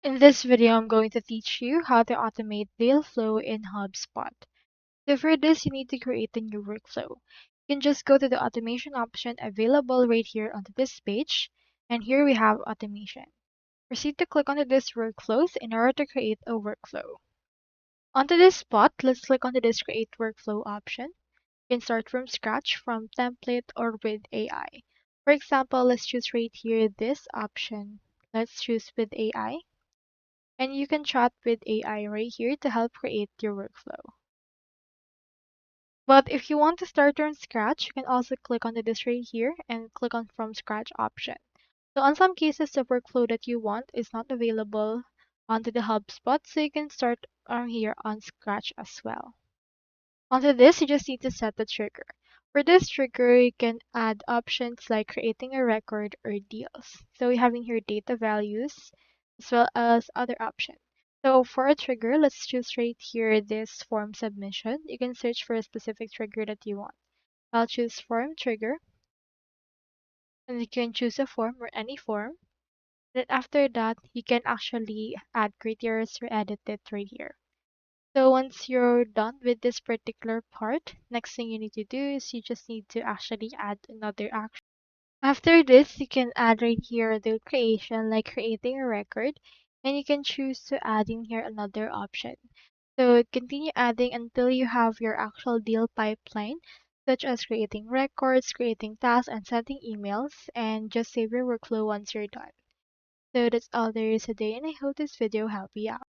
In this video, I'm going to teach you how to automate deal flow in HubSpot. So for this, you need to create a new workflow. You can just go to the automation option available right here onto this page, and here we have automation. Proceed to click onto this workflows in order to create a workflow. Onto this spot, let's click onto this create workflow option. You can start from scratch from template or with AI. For example, let's choose right here this option. Let's choose with AI. And you can chat with AI right here to help create your workflow. But if you want to start from scratch, you can also click on this right here and click on from scratch option. So on some cases, the workflow that you want is not available onto the HubSpot, so you can start on here on scratch as well. Onto this, you just need to set the trigger. For this trigger, you can add options like creating a record or deals. So we have in here data values as well as other options. So for a trigger, let's choose right here this form submission. You can search for a specific trigger that you want. I'll choose form trigger, and you can choose a form or any form. Then after that, you can actually add criteria or edit it right here. So once you're done with this particular part, next thing you need to do is you just need to actually add another action. After this, you can add right here the creation, like creating a record, and you can choose to add in here another option. So continue adding until you have your actual deal pipeline, such as creating records, creating tasks, and sending emails, and just save your workflow once you're done. So that's all there is today, and I hope this video helped you out.